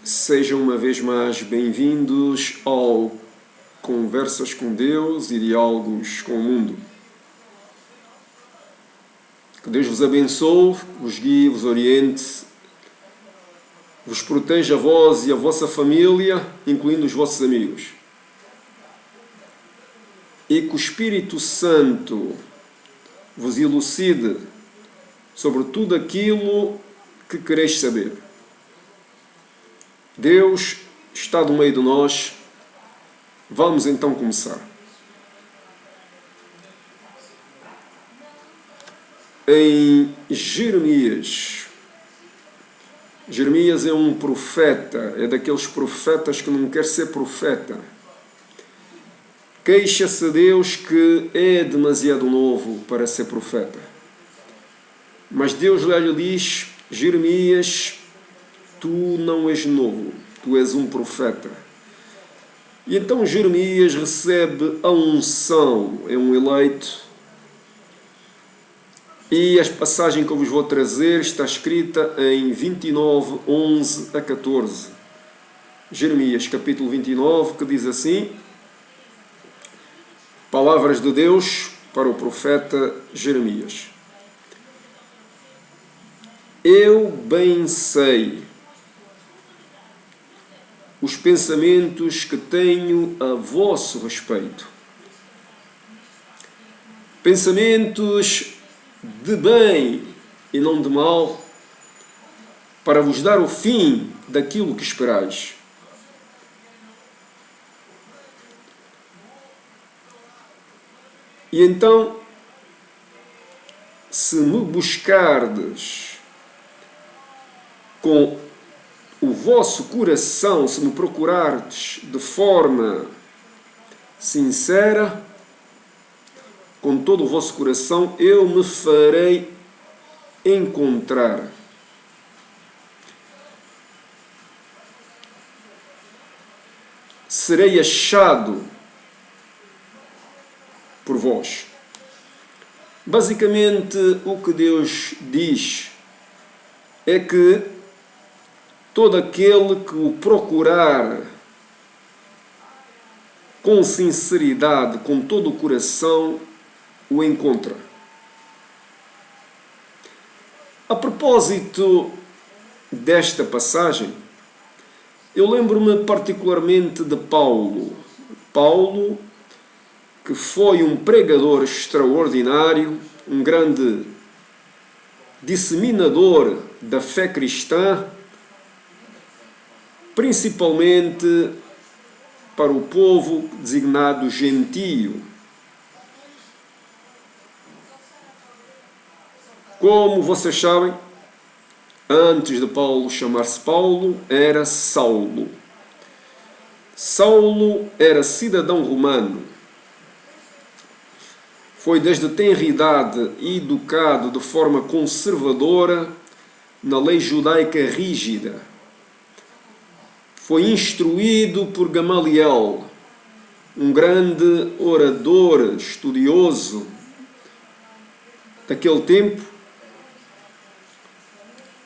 Sejam uma vez mais bem-vindos ao Conversas com Deus e Diálogos com o Mundo. Que Deus vos abençoe, vos guie, vos oriente, vos proteja a vós e a vossa família, incluindo os vossos amigos. E que o Espírito Santo vos elucide sobre tudo aquilo que quereis saber. Deus está no meio de nós. Vamos então começar. Em Jeremias. Jeremias é um profeta, é daqueles profetas que não quer ser profeta. Queixa-se a Deus que é demasiado novo para ser profeta. Mas Deus lhe diz: Jeremias, tu não és novo, tu és um profeta. E então Jeremias recebe a unção, é um eleito. E a passagem que eu vos vou trazer está escrita em 29, 11 a 14. Jeremias, capítulo 29, que diz assim: Palavras de Deus para o profeta Jeremias. Eu bem sei os pensamentos que tenho a vosso respeito. Pensamentos de bem e não de mal, para vos dar o fim daquilo que esperais. E então, se me buscardes com o vosso coração, se me procurardes de forma sincera, com todo o vosso coração, eu me farei encontrar. Serei achado por vós. Basicamente, o que Deus diz é que todo aquele que o procurar com sinceridade, com todo o coração, o encontra. A propósito desta passagem, eu lembro-me particularmente de Paulo. Paulo, que foi um pregador extraordinário, um grande disseminador da fé cristã, principalmente para o povo designado gentio. Como vocês sabem, antes de Paulo chamar-se Paulo, era Saulo. Saulo era cidadão romano. Foi desde tenra idade educado de forma conservadora na lei judaica rígida. Foi instruído por Gamaliel, um grande orador, estudioso daquele tempo.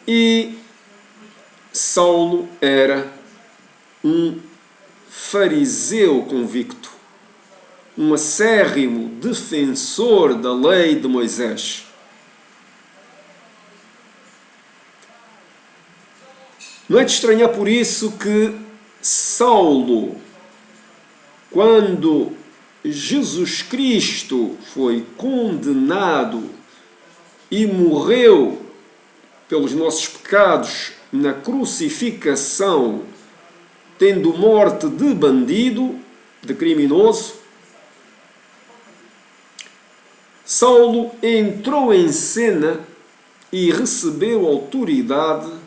E Saulo era um fariseu convicto, um acérrimo defensor da lei de Moisés. Não é de estranhar por isso que Saulo, quando Jesus Cristo foi condenado e morreu pelos nossos pecados na crucificação, tendo morte de bandido, de criminoso, Saulo entrou em cena e recebeu autoridade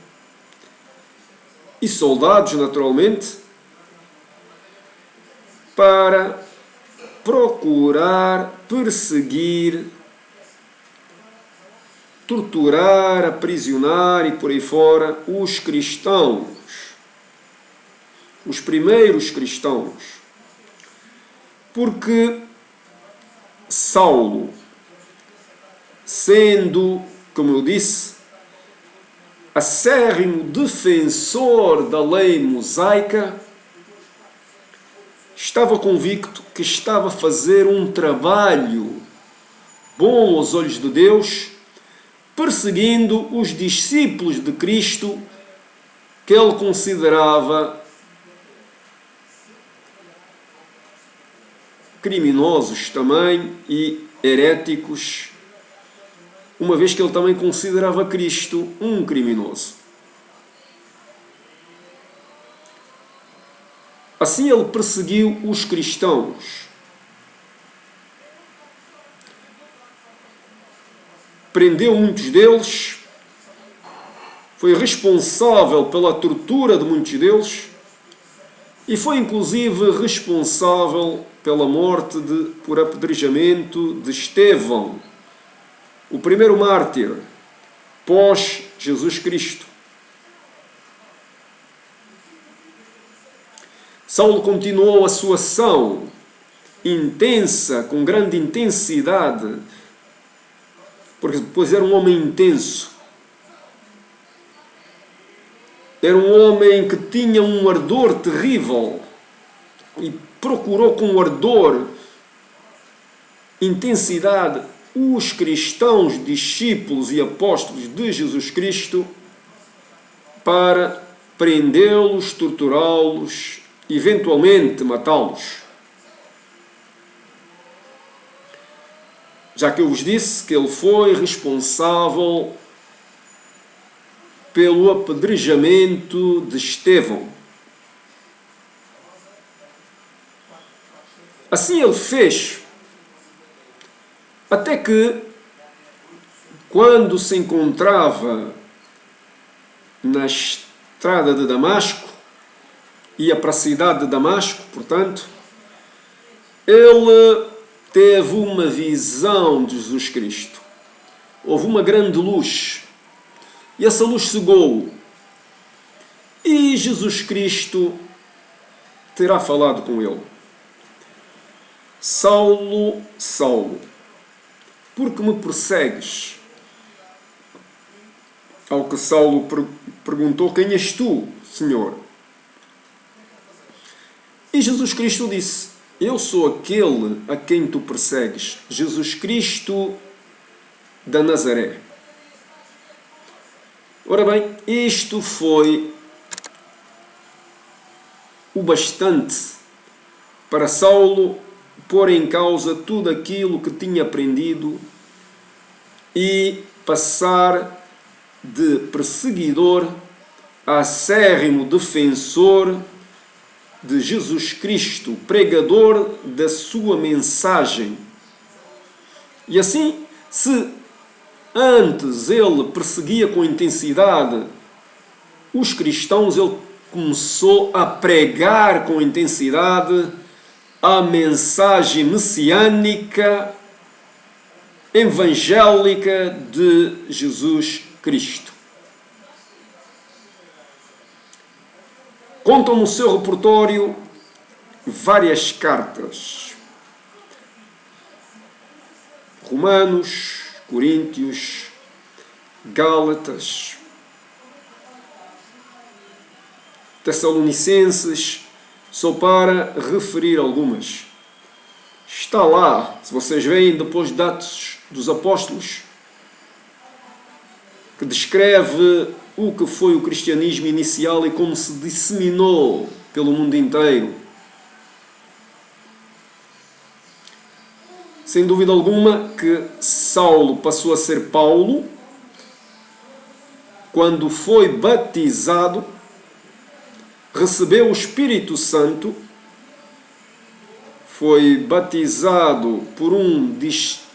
e soldados, naturalmente, para procurar perseguir, torturar, aprisionar e por aí fora os cristãos, os primeiros cristãos. Porque Saulo, sendo, como eu disse, acérrimo defensor da lei mosaica, estava convicto que estava a fazer um trabalho bom aos olhos de Deus, perseguindo os discípulos de Cristo que ele considerava criminosos também e heréticos, uma vez que ele também considerava Cristo um criminoso. Assim ele perseguiu os cristãos, prendeu muitos deles, foi responsável pela tortura de muitos deles e foi inclusive responsável pela morte por apedrejamento de Estevão, o primeiro mártir pós Jesus Cristo. Saulo continuou a sua ação intensa, com grande intensidade, pois era um homem intenso. Era um homem que tinha um ardor terrível e procurou com ardor, intensidade, os cristãos, discípulos e apóstolos de Jesus Cristo para prendê-los, torturá-los, eventualmente matá-los. Já que eu vos disse que ele foi responsável pelo apedrejamento de Estevão. Assim ele fez, até que, quando se encontrava na estrada de Damasco, ia para a cidade de Damasco, portanto, ele teve uma visão de Jesus Cristo. Houve uma grande luz, e essa luz cegou-o. E Jesus Cristo terá falado com ele: Saulo, Saulo, por que me persegues? Ao que Saulo perguntou: quem és tu, Senhor? E Jesus Cristo disse: eu sou aquele a quem tu persegues, Jesus Cristo da Nazaré. Ora bem, isto foi o bastante para Saulo pôr em causa tudo aquilo que tinha aprendido e passar de perseguidor a acérrimo defensor de Jesus Cristo, pregador da sua mensagem. E assim, se antes ele perseguia com intensidade os cristãos, ele começou a pregar com intensidade a mensagem messiânica, evangélica de Jesus Cristo. Contam no seu repertório várias cartas. Romanos, Coríntios, Gálatas, Tessalonicenses, só para referir algumas. Está lá, se vocês veem depois de Atos dos Apóstolos, que descreve o que foi o cristianismo inicial e como se disseminou pelo mundo inteiro. Sem dúvida alguma que Saulo passou a ser Paulo quando foi batizado, recebeu o Espírito Santo, foi batizado por um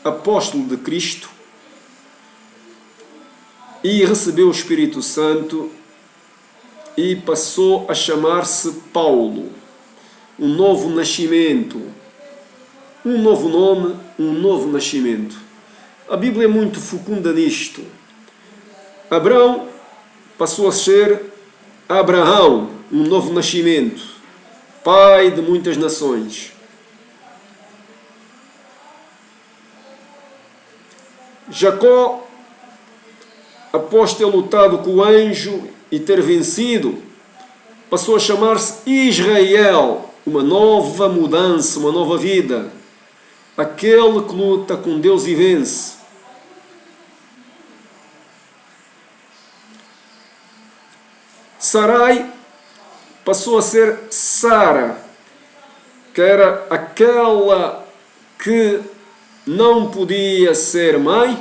apóstolo de Cristo e recebeu o Espírito Santo e passou a chamar-se Paulo. Um novo nascimento, um novo nome, um novo nascimento. A Bíblia é muito fecunda nisto. Abraão passou a ser Abraão, um novo nascimento, pai de muitas nações. Jacó após ter lutado com o anjo e ter vencido, passou a chamar-se Israel, uma nova mudança, uma nova vida. Aquele que luta com Deus e vence. Sarai passou a ser Sara, que era aquela que não podia ser mãe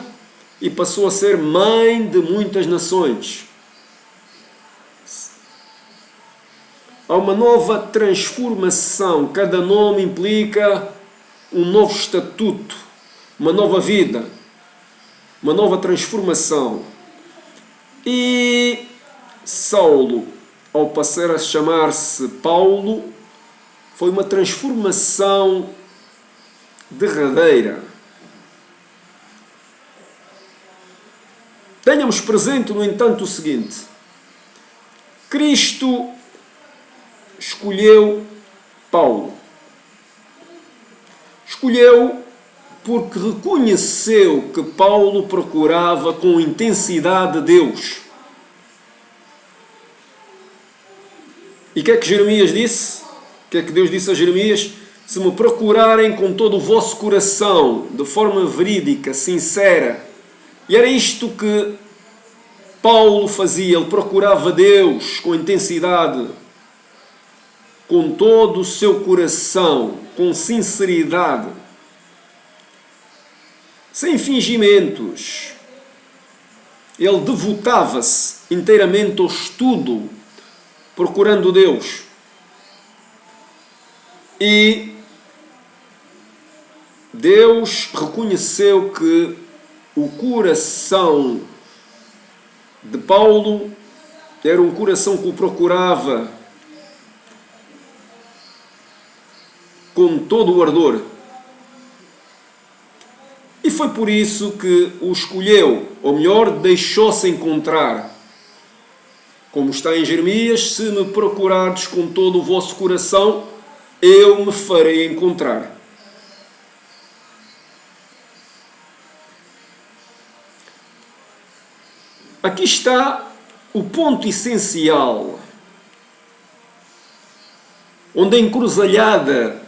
e passou a ser mãe de muitas nações. Há uma nova transformação. Cada nome implica um novo estatuto, uma nova vida, uma nova transformação. E Saulo, ao passar a chamar-se Paulo, foi uma transformação derradeira. Tenhamos presente, no entanto, o seguinte: Cristo escolheu Paulo. Escolheu porque reconheceu que Paulo procurava com intensidade Deus. E o que é que Jeremias disse? O que é que Deus disse a Jeremias? Se me procurarem com todo o vosso coração, de forma verídica, sincera. E era isto que Paulo fazia. Ele procurava Deus com intensidade, com todo o seu coração, com sinceridade, sem fingimentos. Ele devotava-se inteiramente ao estudo, procurando Deus. E Deus reconheceu que o coração de Paulo era um coração que o procurava com todo o ardor. E foi por isso que o escolheu, ou melhor, deixou-se encontrar. Como está em Jeremias: se me procurardes com todo o vosso coração, eu me farei encontrar. Aqui está o ponto essencial, onde a encruzilhada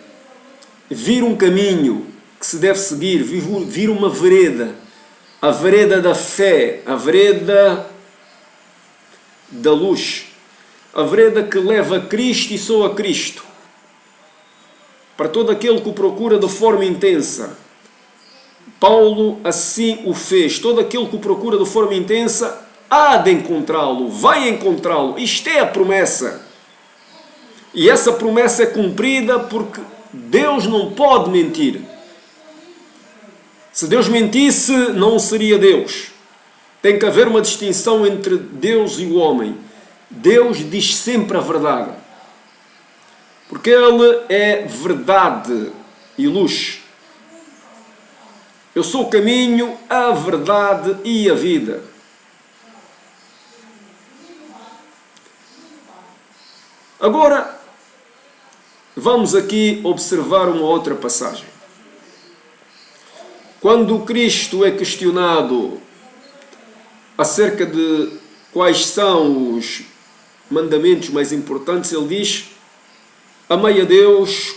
vira um caminho que se deve seguir, vira uma vereda, a vereda da fé, a vereda da luz, a vereda que leva a Cristo e só a Cristo, para todo aquele que o procura de forma intensa. Paulo assim o fez. Todo aquele que o procura de forma intensa há de encontrá-lo, vai encontrá-lo. Isto é a promessa. E essa promessa é cumprida porque Deus não pode mentir. Se Deus mentisse, não seria Deus. Tem que haver uma distinção entre Deus e o homem. Deus diz sempre a verdade, porque Ele é verdade e luz. Eu sou o caminho, a verdade e a vida. Agora, vamos aqui observar uma outra passagem. Quando Cristo é questionado acerca de quais são os mandamentos mais importantes, ele diz: amai a Deus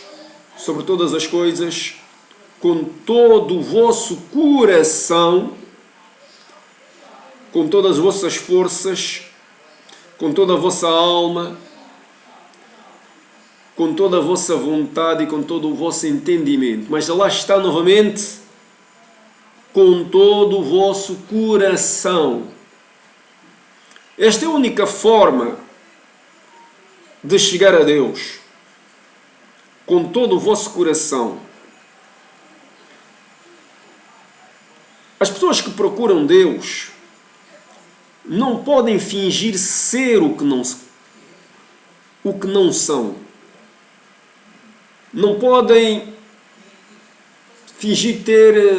sobre todas as coisas, com todo o vosso coração, com todas as vossas forças, com toda a vossa alma, com toda a vossa vontade e com todo o vosso entendimento. Mas lá está novamente: com todo o vosso coração. Esta é a única forma de chegar a Deus, com todo o vosso coração. As pessoas que procuram Deus não podem fingir ser o que não são. Não podem fingir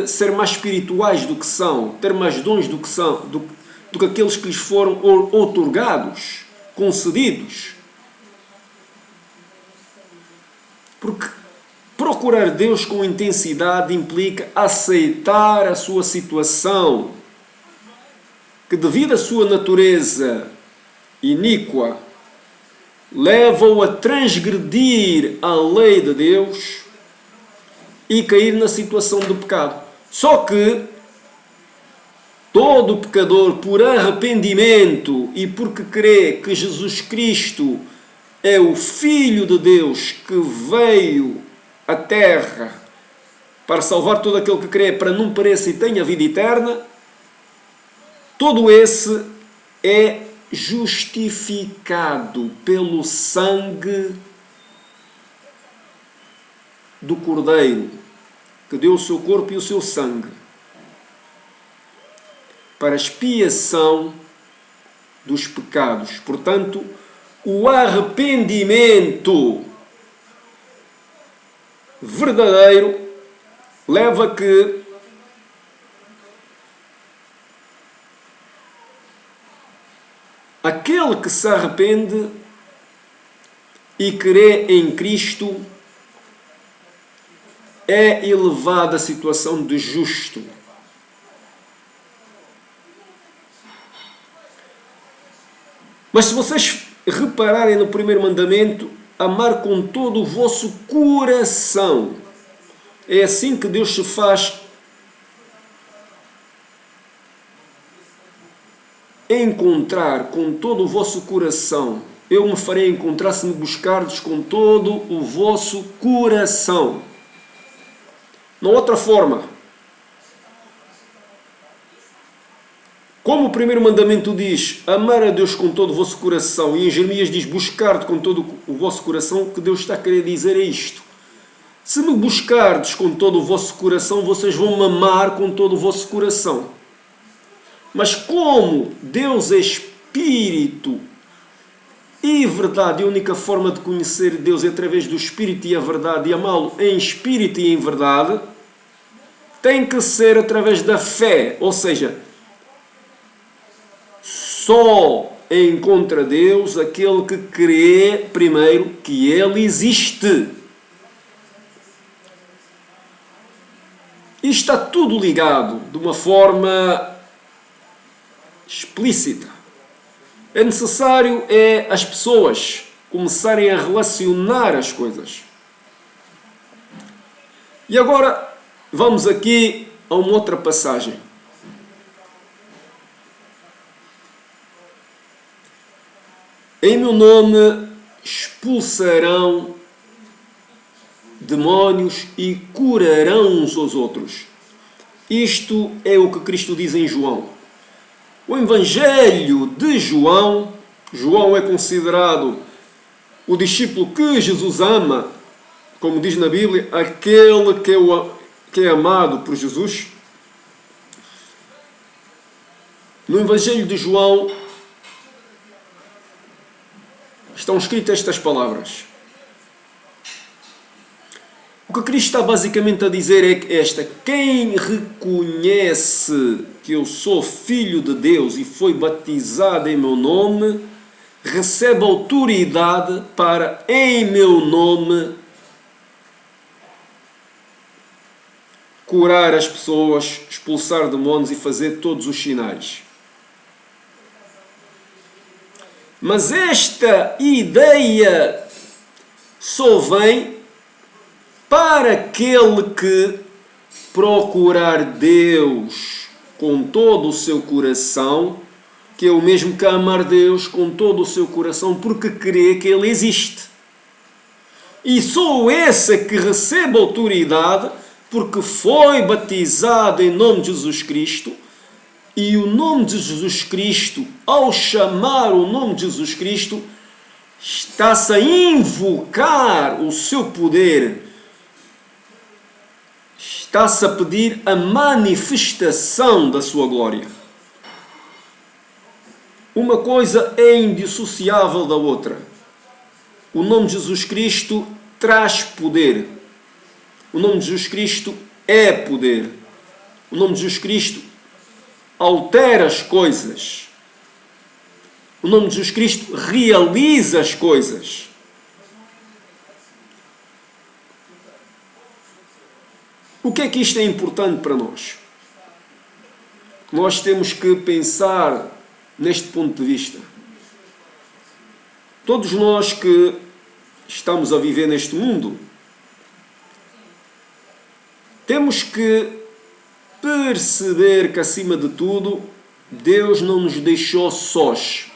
ser mais espirituais do que são, ter mais dons do que são, do que aqueles que lhes foram outorgados, concedidos. Porque procurar Deus com intensidade implica aceitar a sua situação, que devido à sua natureza iníqua, leva-o a transgredir a lei de Deus e cair na situação do pecado. Só que todo pecador, por arrependimento e porque crê que Jesus Cristo é o Filho de Deus que veio à Terra para salvar todo aquele que crê, para não pereça e tenha vida eterna, todo esse é justificado pelo sangue do Cordeiro, que deu o seu corpo e o seu sangue para expiação dos pecados. Portanto, o arrependimento verdadeiro leva a que aquele que se arrepende e crê em Cristo é elevado à situação de justo. Mas se vocês repararem no primeiro mandamento, amar com todo o vosso coração. É assim que Deus se faz encontrar com todo o vosso coração. Eu me farei encontrar se me buscardes com todo o vosso coração. Não há outra forma. Como o primeiro mandamento diz, amar a Deus com todo o vosso coração, e em Jeremias diz, buscar-te com todo o vosso coração, o que Deus está a querer dizer é isto. Se me buscardes com todo o vosso coração, vocês vão me amar com todo o vosso coração. Mas como Deus é Espírito e verdade, a única forma de conhecer Deus é através do Espírito e a verdade, e amá-lo em Espírito e em verdade, tem que ser através da fé. Ou seja, só encontra Deus aquele que crê primeiro que Ele existe. E está tudo ligado de uma forma explícita. É necessário as pessoas começarem a relacionar as coisas. E agora vamos aqui a uma outra passagem. Em meu nome expulsarão demónios e curarão uns aos outros. Isto é o que Cristo diz em João. O Evangelho de João, João é considerado o discípulo que Jesus ama, como diz na Bíblia, aquele que é amado por Jesus. No Evangelho de João estão escritas estas palavras. O que Cristo está basicamente a dizer é esta: quem reconhece que eu sou filho de Deus e foi batizado em meu nome, recebe autoridade para, em meu nome, curar as pessoas, expulsar demónios e fazer todos os sinais. Mas esta ideia só vem para aquele que procurar Deus com todo o seu coração, que é o mesmo que amar Deus com todo o seu coração, porque crê que Ele existe. E só esse é que recebe autoridade, porque foi batizado em nome de Jesus Cristo, e o nome de Jesus Cristo, ao chamar o nome de Jesus Cristo, está-se a invocar o seu poder, está-se a pedir a manifestação da sua glória. Uma coisa é indissociável da outra. O nome de Jesus Cristo traz poder. O nome de Jesus Cristo é poder. O nome de Jesus Cristo altera as coisas. O nome de Jesus Cristo realiza as coisas. O que é que isto é importante para nós? nós temos que pensar neste ponto de vista. Todos nós que estamos a viver neste mundo, temos que perceber que, acima de tudo, Deus não nos deixou sós.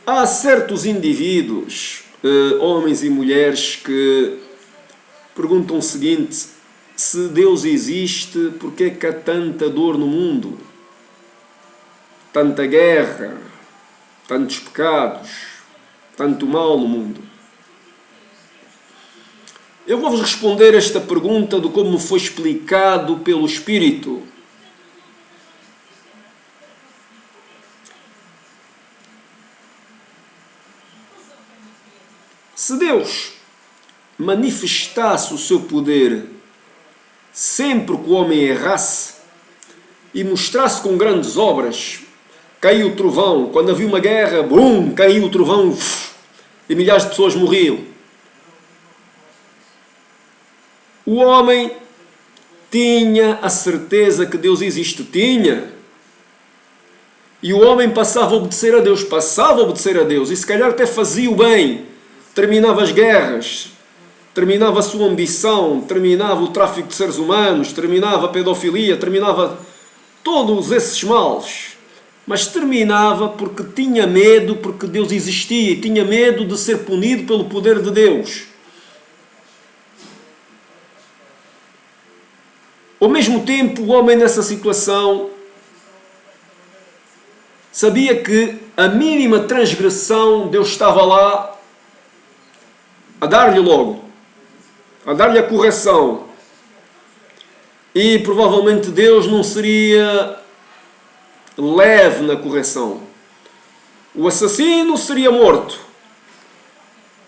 Há certos indivíduos, homens e mulheres, que perguntam o seguinte: se Deus existe, por que é que há tanta dor no mundo? Tanta guerra, tantos pecados, tanto mal no mundo? Eu vou-vos responder esta pergunta de como foi explicado pelo Espírito. Se Deus manifestasse o seu poder sempre que o homem errasse e mostrasse com grandes obras, caiu o trovão, quando havia uma guerra, bum, caiu o trovão e milhares de pessoas morriam. O homem tinha a certeza que Deus existe, tinha. E o homem passava a obedecer a Deus, e se calhar até fazia o bem, terminava as guerras, terminava a sua ambição, terminava o tráfico de seres humanos, terminava a pedofilia, terminava todos esses males. Mas terminava porque tinha medo, porque Deus existia, e tinha medo de ser punido pelo poder de Deus. Ao mesmo tempo, o homem nessa situação sabia que a mínima transgressão, Deus estava lá a dar-lhe logo, a dar-lhe a correção. E provavelmente Deus não seria leve na correção. O assassino seria morto,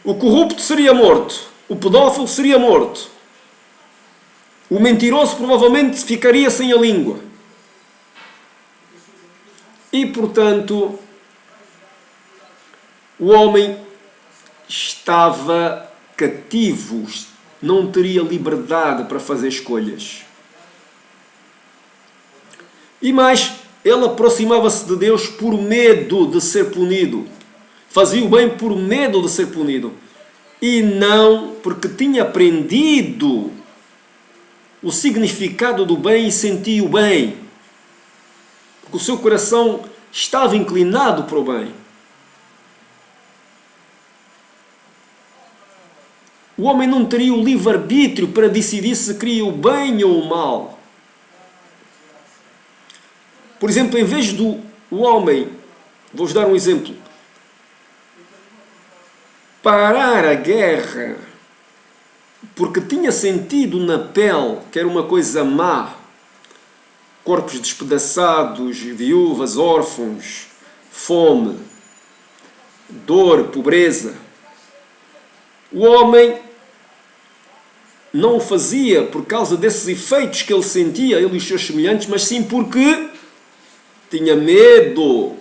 o corrupto seria morto, o pedófilo seria morto, o mentiroso provavelmente ficaria sem a língua. E, portanto, o homem estava cativo, não teria liberdade para fazer escolhas. E mais, ele aproximava-se de Deus por medo de ser punido. Fazia o bem por medo de ser punido. E não porque tinha aprendido o significado do bem e sentia o bem. Porque o seu coração estava inclinado para o bem. O homem não teria o livre-arbítrio para decidir se queria o bem ou o mal. Por exemplo, em vez do homem, vou-vos dar um exemplo, parar a guerra porque tinha sentido na pele que era uma coisa má, corpos despedaçados, viúvas, órfãos, fome, dor, pobreza, o homem não o fazia por causa desses efeitos que ele sentia, ele e os seus semelhantes, mas sim porque tinha medo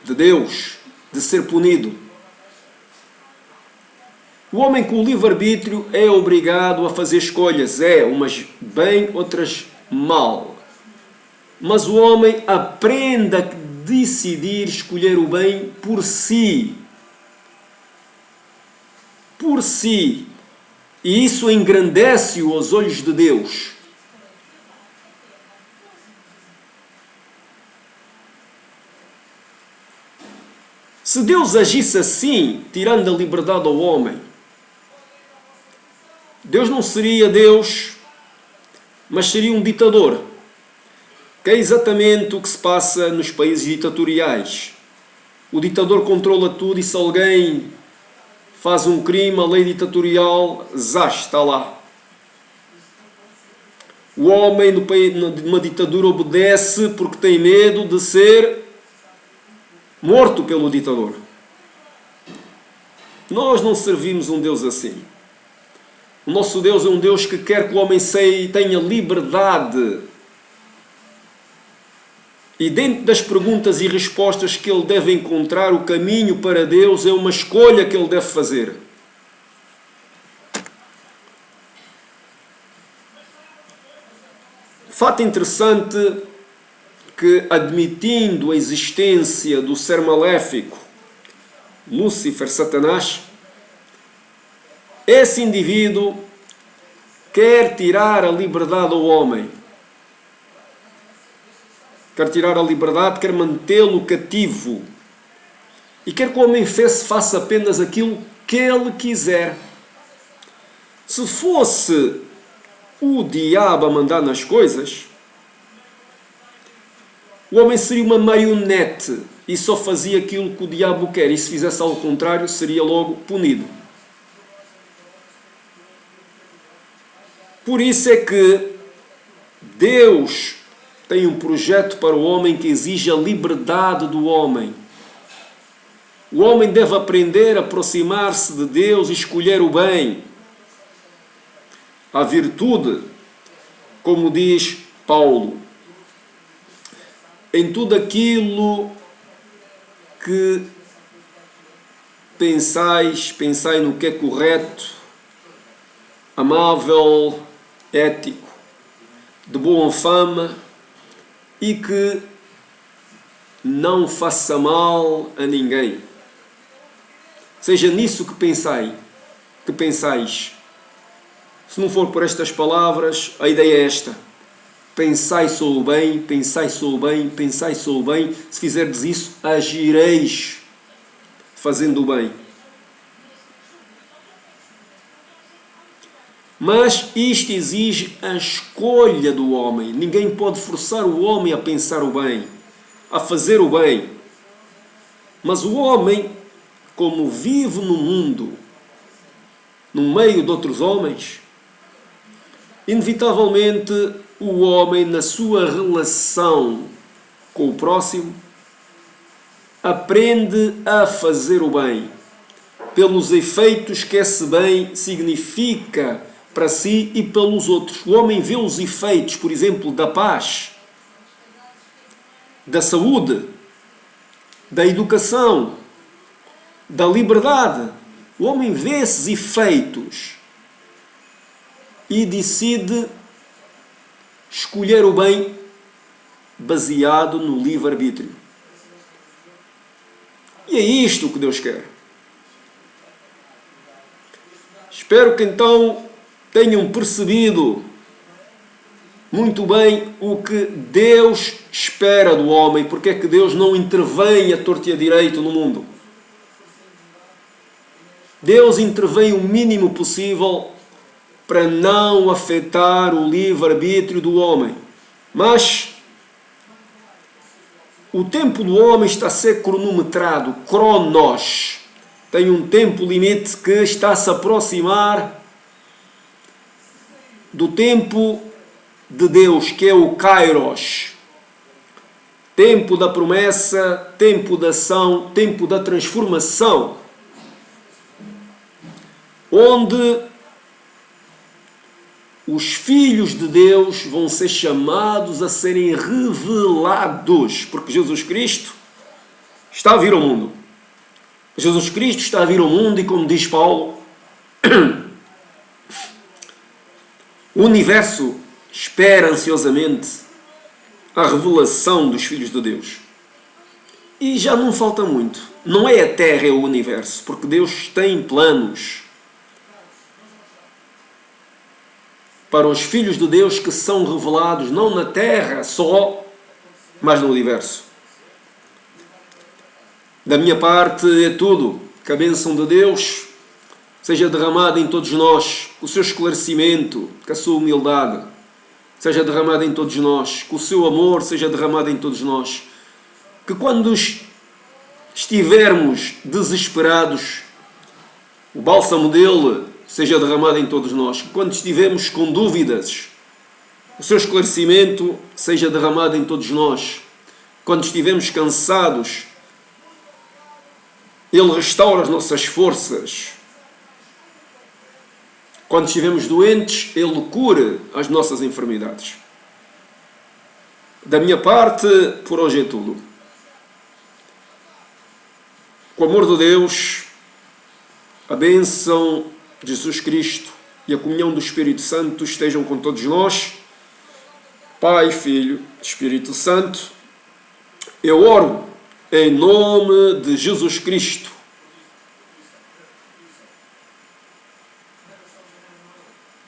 de Deus, de ser punido. O homem com o livre-arbítrio é obrigado a fazer escolhas, umas bem, outras mal. Mas o homem aprende a decidir escolher o bem por si. Por si. E isso engrandece-o aos olhos de Deus. Se Deus agisse assim, tirando a liberdade ao homem, Deus não seria Deus, mas seria um ditador. Que é exatamente o que se passa nos países ditatoriais. O ditador controla tudo e se alguém faz um crime, a lei ditatorial, está lá. O homem numa ditadura obedece porque tem medo de ser morto pelo ditador. Nós não servimos um Deus assim. O nosso Deus é um Deus que quer que o homem tenha liberdade. E dentro das perguntas e respostas que ele deve encontrar, o caminho para Deus é uma escolha que ele deve fazer. Fato interessante que, admitindo a existência do ser maléfico, Lúcifer, Satanás, esse indivíduo quer tirar a liberdade ao homem. Quer tirar a liberdade, quer mantê-lo cativo. E quer que o homem faça apenas aquilo que ele quiser. Se fosse o diabo a mandar nas coisas, o homem seria uma marionete e só fazia aquilo que o diabo quer. E se fizesse ao contrário, seria logo punido. Por isso é que Deus tem um projeto para o homem que exige a liberdade do homem. O homem deve aprender a aproximar-se de Deus e escolher o bem. A virtude, como diz Paulo, em tudo aquilo que pensai no que é correto, amável, ético, de boa fama, e que não faça mal a ninguém. Seja nisso que pensais. Se não for por estas palavras, a ideia é esta: pensai só o bem, pensai só o bem, pensai só o bem. Se fizerdes isso, agireis fazendo o bem. Mas isto exige a escolha do homem. Ninguém pode forçar o homem a pensar o bem, a fazer o bem. Mas o homem, como vive no mundo, no meio de outros homens, inevitavelmente o homem, na sua relação com o próximo, aprende a fazer o bem, pelos efeitos que esse bem significa para si e pelos outros. O homem vê os efeitos, por exemplo, da paz, da saúde, da educação, da liberdade. O homem vê esses efeitos e decide escolher o bem baseado no livre-arbítrio. E é isto que Deus quer. Espero que então tenham percebido muito bem o que Deus espera do homem, porque é que Deus não intervém a torto e a direito no mundo. Deus intervém o mínimo possível para não afetar o livre-arbítrio do homem. Mas o tempo do homem está a ser cronometrado, cronos. Tem um tempo limite que está a se aproximar do tempo de Deus, que é o Kairos. Tempo da promessa, tempo da ação, tempo da transformação. Onde os filhos de Deus vão ser chamados a serem revelados. Porque Jesus Cristo está a vir ao mundo. Jesus Cristo está a vir ao mundo e, como diz Paulo, o universo espera ansiosamente a revelação dos filhos de Deus. E já não falta muito. Não é a Terra, é o universo. Porque Deus tem planos para os filhos de Deus que são revelados não na Terra só, mas no universo. Da minha parte é tudo. Que a bênção de Deus seja derramada em todos nós, que o seu esclarecimento, que a sua humildade seja derramada em todos nós, que o seu amor seja derramado em todos nós, que quando estivermos desesperados, o bálsamo dele seja derramado em todos nós, que quando estivermos com dúvidas, o seu esclarecimento seja derramado em todos nós, quando estivermos cansados, ele restaura as nossas forças. Quando estivermos doentes, ele cura as nossas enfermidades. Da minha parte, por hoje é tudo. Com o amor de Deus, a bênção de Jesus Cristo e a comunhão do Espírito Santo estejam com todos nós Pai, Filho, Espírito Santo, eu oro em nome de Jesus Cristo.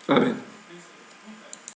Amém.